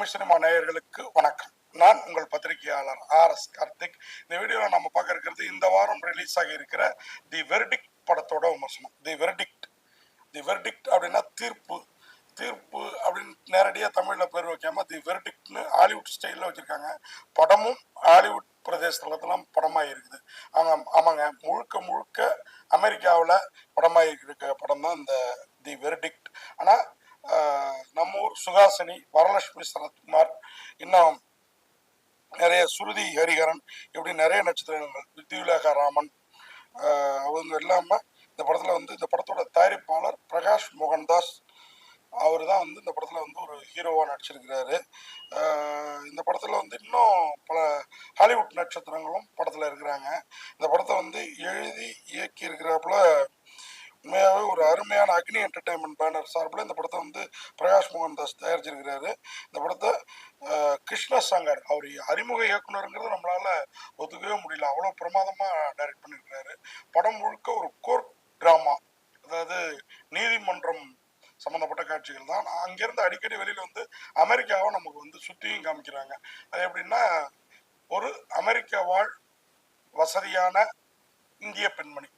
Tamil cinema நேயர்களுக்கு வணக்கம். நான் உங்கள் பத்திரிகையாளர் ஆர்.எஸ். கார்த்திக். இந்த வீடியோவில் நம்ம பார்க்க இருக்கிறது இந்த வாரம் ரிலீஸ் ஆகி இருக்கிற தி வெர்டிக்ட் படத்தோட விமர்சனம். தி வெர்டிக்ட் அப்படின்னா தீர்ப்பு. தீர்ப்பு அப்படின்னு நேரடியாக தமிழில் பேர் வைக்காம தி வெர்டிக்ட்னு ஹாலிவுட் ஸ்டைலில் வச்சுருக்காங்க. படமும் ஹாலிவுட் பிரதேசத்துலாம் படமாக இருக்குது. ஆமாங்க, முழுக்க முழுக்க அமெரிக்காவில் படமாக இருக்க படம் தான் இந்த தி வெர்டிக்ட். ஆனால் நம்ம ஊர் சுகாசினி, வரலட்சுமி சரத்குமார், இன்னும் நிறைய சுருதி ஹரிஹரன், இப்படி நிறைய நட்சத்திரங்கள், வித்யுலேகா ராமன், அவங்க இல்லாமல் இந்த படத்தில் இந்த படத்தோட தயாரிப்பாளர் பிரகாஷ் மோகன்தாஸ், அவர் தான் இந்த படத்தில் ஒரு ஹீரோவாக நடிச்சிருக்கிறாரு. இந்த படத்தில் இன்னும் பல ஹாலிவுட் நட்சத்திரங்களும் படத்தில் இருக்கிறாங்க. இந்த படத்தை எழுதி இயக்கி இருக்கிறப்பல உண்மையாகவே ஒரு அருமையான அக்னி என்டர்டைன்மெண்ட் பேனர் சார்பில் இந்த படத்தை பிரகாஷ் மோகன்தாஸ் தயாரிச்சிருக்கிறாரு. இந்த படத்தை கிருஷ்ண சங்கர், அவர் அறிமுக இயக்குனருங்கிறது நம்மளால ஒத்துக்கவே முடியல, அவ்வளோ பிரமாதமாக டைரக்ட் பண்ணியிருக்கிறாரு. படம் முழுக்க ஒரு கோர்ட் ட்ராமா, அதாவது நீதிமன்றம் சம்மந்தப்பட்ட காட்சிகள் தான். அங்கேருந்து அடிக்கடி வெளியில் அமெரிக்காவை நமக்கு சுற்றியும் காமிக்கிறாங்க. அது எப்படின்னா, ஒரு அமெரிக்கா வாழ் வசதியான இந்திய பெண்மணி,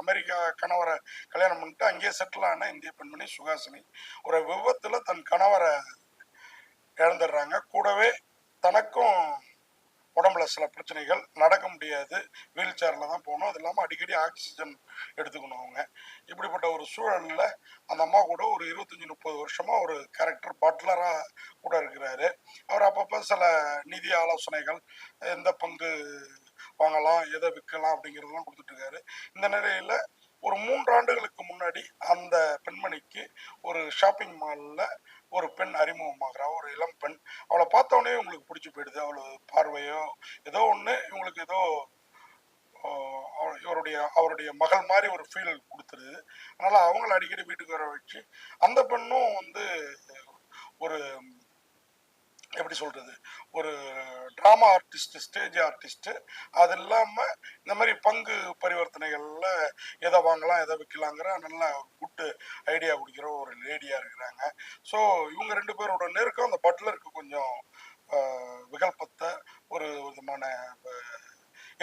அமெரிக்கா கணவரை கல்யாணம் பண்ணிட்டு அங்கேயே செட்டில் ஆன இந்திய பெண்மணி சுகாசினி ஒரு விபத்தில் தன் கணவரை இழந்துடுறாங்க. கூடவே தனக்கும் உடம்புல சில பிரச்சனைகள், நடக்க முடியாது, வீல் சேரில் தான் போகணும், அது இல்லாமல் அடிக்கடி ஆக்சிஜன் எடுத்துக்கணும் அவங்க. இப்படிப்பட்ட ஒரு சூழலில் அந்த அம்மா கூட ஒரு 25-30 வருஷமாக ஒரு கேரக்டர் பட்லராக கூட இருக்கிறாரு. அவர் அப்பப்போ சில நிதி ஆலோசனைகள், எந்த பங்கு வாங்கலாம், எதை விற்கலாம் அப்படிங்கிறதெல்லாம் கொடுத்துட்டு இருக்காரு. இந்த நிலையில் ஒரு 3 ஆண்டுகளுக்கு முன்னாடி அந்த பெண்மணிக்கு ஒரு ஷாப்பிங் மாலில் ஒரு பெண் அறிமுகமாகிறா, ஒரு இளம் பெண். அவளை பார்த்தோன்னே இவங்களுக்கு பிடிச்சி போயிடுது. அவளை பார்வையோ ஏதோ ஒன்று இவங்களுக்கு ஏதோ அவருடைய மகள் மாதிரி ஒரு ஃபீல் கொடுத்துருது. அதனால் அவங்கள அடிக்கடி வீட்டுக்கு வர வச்சு அந்த பெண்ணும் ஒரு எப்படி சொல்கிறது, ஒரு ட்ராமா ஆர்டிஸ்ட், ஸ்டேஜ் ஆர்டிஸ்ட்டு. அது இல்லாமல் இந்த மாதிரி பங்கு பரிவர்த்தனைகளில் எதை வாங்கலாம், எதை விற்கலாங்கிற நல்ல குட்டு ஐடியா குடிக்கிற ஒரு லேடியாக இருக்கிறாங்க. ஸோ இவங்க 2 பேரோட நெருக்கம் அந்த பட்லருக்கு கொஞ்சம் விகல்பத்தை, ஒரு விதமான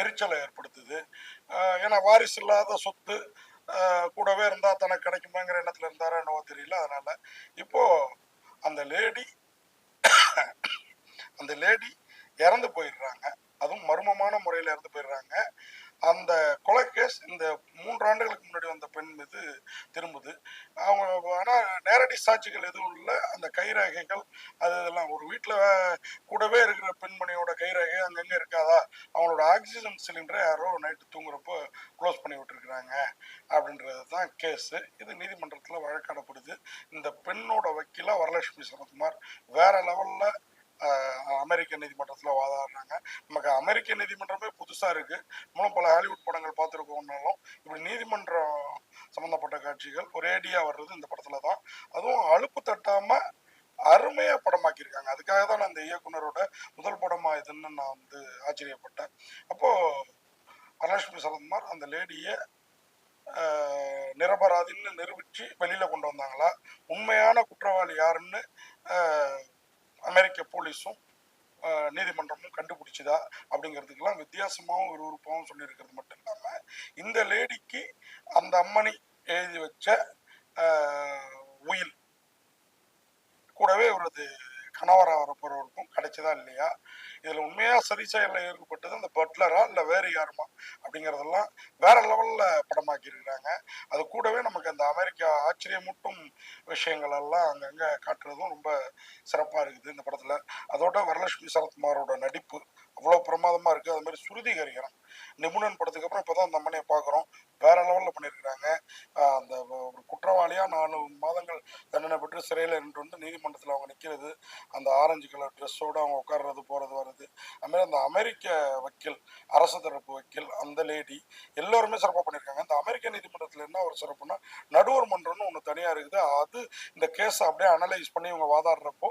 எரிச்சலை ஏற்படுத்துது. ஏன்னா வாரிசு இல்லாத சொத்து கூடவே இருந்தால் தனக்கு கிடைக்குமாங்கிற எண்ணத்தில் இருந்தாரா என்னவோ தெரியல. அதனால் இப்போது அந்த லேடி இறந்து போயிடுறாங்க. அதுவும் மர்மமான முறையில் இறந்து போயிடுறாங்க. அந்த கொலை கேஸ் இந்த 3 ஆண்டுகளுக்கு முன்னாடி வந்த பெண் மீது திரும்புது. அவங்க ஆனால் நேரடி சாட்சிகள் எதுவும் இல்லை. அந்த கைரேகைகள் அது இதெல்லாம் ஒரு வீட்டில் கூடவே இருக்கிற பெண்மணியோட கைரேகை அங்கங்கே இருக்காதா, அவங்களோட ஆக்சிஜன் சிலிண்டரை யாரோ நைட்டு தூங்குறப்போ க்ளோஸ் பண்ணி விட்டுருக்குறாங்க அப்படின்றது தான் கேஸு. இது நீதிமன்றத்தில் வழக்காடப்படுது. இந்த பெண்ணோட வக்கீலாக வரலட்சுமி சரத்குமார் வேற லெவலில் அமெரிக்க நீதிமன்றத்தில் வாதாடுறாங்க. நமக்கு அமெரிக்க நீதிமன்றமே புதுசாக இருக்குது. இன்னும் பல ஹாலிவுட் படங்கள் பார்த்துருக்கோம்னாலும் இப்படி நீதிமன்றம் சம்மந்தப்பட்ட காட்சிகள் ஒரேடியாக வர்றது இந்த படத்தில் தான். அதுவும் அலுப்பு தட்டாமல் அருமையாக படமாக்கியிருக்காங்க. அதுக்காக தான் நான் இந்த இயக்குனரோட முதல் படமாக இதுன்னு நான் ஆச்சரியப்பட்டேன். அப்போது வரலட்சுமி சரத்குமார் அந்த லேடியை நிரபராதின்னு நிரூபித்து வெளியில் கொண்டு வந்தாங்களா, உண்மையான குற்றவாளி யாருன்னு அமெரிக்க போலீஸும் நீதிமன்றமும் கண்டுபிடிச்சதா அப்படிங்கிறதுக்கெல்லாம் வித்தியாசமாகவும் விறுவிறுப்பாகவும் சொல்லியிருக்கிறது மட்டும் இல்லாமல், இந்த லேடிக்கு அந்த அம்மணி எழுதி வச்ச உயில் கூடவே ஒரு கணவராக வரப்போறவருக்கும் கிடைச்சதா இல்லையா, இதில் உண்மையாக சதி செயலில் ஈடுபட்டது அந்த பட்லரா இல்லை வேறு யாருமா அப்படிங்கிறதெல்லாம் வேற லெவலில் படமாக்கி இருக்கிறாங்க. அது கூடவே நமக்கு அந்த அமெரிக்கா ஆச்சரியமூட்டும் விஷயங்கள் எல்லாம் அங்கங்கே காட்டுறதும் ரொம்ப சிறப்பாக இருக்குது இந்த படத்தில். அதோட வரலட்சுமி சரத்குமாரோட நடிப்பு அவ்வளோ பிரமாதமாக இருக்குது. அது மாதிரி சுருதி ஹரிஹரன் நிபுணன் படத்துக்கு அப்புறம் இப்போ தான் அந்த அம்மனையை பார்க்குறோம், வேற லெவலில் பண்ணியிருக்கிறாங்க. அந்த ஒரு குற்றவாளியாக 4 மாதங்கள் தண்டனை பெற்று சிறையில் நின்று நீதிமன்றத்தில் அவங்க நிற்கிறது, அந்த ஆரஞ்சு கலர் ட்ரெஸ்ஸோடு அவங்க உட்கார்றது போகிறது வர்றது, அதுமாதிரி அந்த அமெரிக்க வக்கீல், அரசு தரப்பு வக்கீல், அந்த லேடி எல்லோருமே சிறப்பாக பண்ணியிருக்காங்க. இந்த அமெரிக்க நீதிமன்றத்தில் என்ன ஒரு சிறப்புனா, நடுவர் மன்றம்னு ஒன்று தனியாக இருக்குது. அது இந்த கேஸை அப்படியே அனலைஸ் பண்ணி இவங்க வாதாடுறப்போ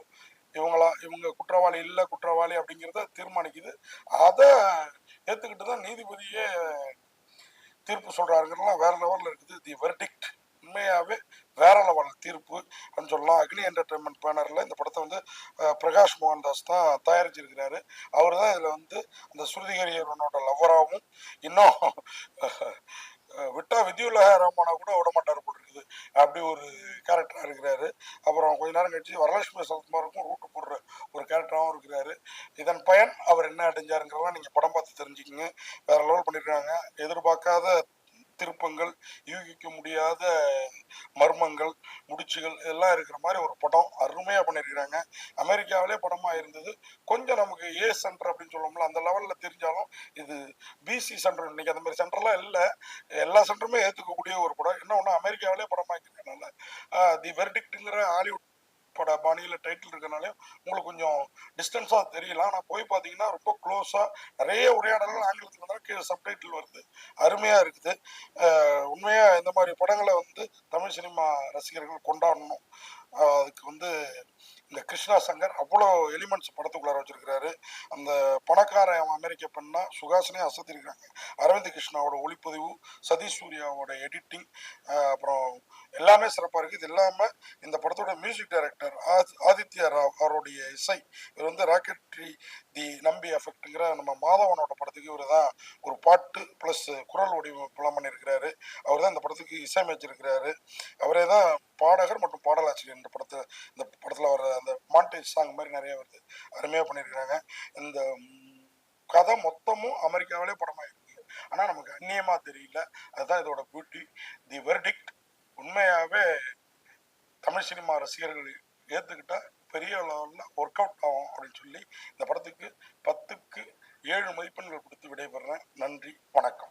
இவங்க குற்றவாளி இல்லை குற்றவாளி அப்படிங்கிறத தீர்மானிக்குது. அதை ஏற்றுக்கிட்டு தான் நீதிபதியே தீர்ப்பு சொல்கிறாருங்கிறதுலாம் வேற லெவலில் இருக்குது. தி வெர்டிக்ட் உண்மையாகவே வேற லெவல் தீர்ப்பு அப்படின்னு சொல்லலாம். அக்னி என்டர்டைன்மெண்ட் பேனரில் இந்த படத்தை வந்து பிரகாஷ் மோகன்தாஸ் தான் தயாரிச்சிருக்கிறாரு. அவர் தான் இதில் வந்து அந்த ஸ்ருதிகரியனோட லவ்வராகவும் இன்னும் விட்டா வித்யுல்லா ரஹ்மானா கூட விட மாட்டார் போட்டு இருக்குது, அப்படி ஒரு கேரக்டராக இருக்கிறாரு. அப்புறம் கொஞ்ச நேரம் கழிச்சு வரலட்சுமி சரத்குமாருக்கும் ரூட்டு போடுற ஒரு கேரக்டராகவும் இருக்கிறாரு. இதன் பயன் அவர் என்ன அடைஞ்சாருங்கிறதெல்லாம் நீங்கள் படம் பார்த்து தெரிஞ்சுக்கிங்க. வேற லெவல் பண்ணியிருக்காங்க. எதிர்பார்க்காத திருப்பங்கள், யூகிக்க முடியாத மர்மங்கள், முடிச்சுகள் எல்லாம் இருக்கிற மாதிரி ஒரு படம் அருமையாக பண்ணியிருக்கிறாங்க. அமெரிக்காவிலே படமாக இருந்தது. கொஞ்சம் நமக்கு ஏ சென்டர் அப்படின்னு சொல்லணும்ல, அந்த லெவலில் தெரிஞ்சாலும் இது பிசி சென்டர். இன்னைக்கு அந்த மாதிரி சென்டர்லாம் இல்லை. எல்லா சென்டருமே ஏற்றுக்கக்கூடிய ஒரு படம். என்ன ஒன்று, அமெரிக்காவிலே படமாக இருக்கிறதுனால தி வெர்டிக்ட்ங்கிற ஹாலிவுட் பட பாணியில் டைட்டில் இருக்கனாலே உங்களுக்கு கொஞ்சம் டிஸ்டன்ஸாக தெரியலாம். ஆனால் போய் பார்த்தீங்கன்னா ரொம்ப க்ளோஸாக நிறைய உரையாடல்கள் ஆங்கிலத்தில் இருந்தாலும் கீழே சப்டைட்டில் வருது. அருமையாக இருக்குது. உண்மையாக இந்த மாதிரி படங்களை வந்து தமிழ் சினிமா ரசிகர்கள் கொண்டாடணும். அதுக்கு வந்து இந்த கிருஷ்ணா சங்கர் அவ்வளோ எலிமெண்ட்ஸ் படத்துக்குள்ளார வச்சிருக்கிறாரு. அந்த பணக்கார அமெரிக்க பெண்ணா சுகாசினே அசத்திருக்காங்க. அரவிந்த் கிருஷ்ணாவோட ஒளிப்பதிவு, சதீஷ் சூர்யாவோட எடிட்டிங், அப்புறம் எல்லாமே சிறப்பாக இருக்குது. இது இல்லாமல் இந்த படத்தோட மியூசிக் டைரக்டர் ஆதித்யா ராவ் அவருடைய இசை. இவர் வந்து ராக்கெட்ரி தி நம்பி எஃபெக்ட்ங்கிற நம்ம மாதவனோட படத்துக்கு இவர் தான் ஒரு பாட்டு ப்ளஸ் குரல் வடிவமைப்புலாம் பண்ணியிருக்கிறாரு. அவர் தான் இந்த படத்துக்கு இசையமைச்சிருக்கிறாரு. அவரே தான் பாடகர் மற்றும் பாடலாசிரியர். இந்த படத்தில் வர அந்த மாண்டேஜ் சாங் மாதிரி நிறைய வருது. அருமையாக பண்ணியிருக்கிறாங்க. இந்த கதை மொத்தமும் அமெரிக்காவிலே படமாக இருக்குது. ஆனால் நமக்கு அந்நியமாக தெரியல. அதுதான் இதோட பியூட்டி. தி வெர்டிக்ட் உண்மையாகவே தமிழ் சினிமா ரசிகர்கள் ஏற்றுக்கிட்டா பெரிய லெவலில் ஒர்க் அவுட் ஆகும் அப்படின்னு சொல்லி இந்த படத்துக்கு 10க்கு 7 மதிப்பெண்கள் கொடுத்து விடைபெறேன். நன்றி, வணக்கம்.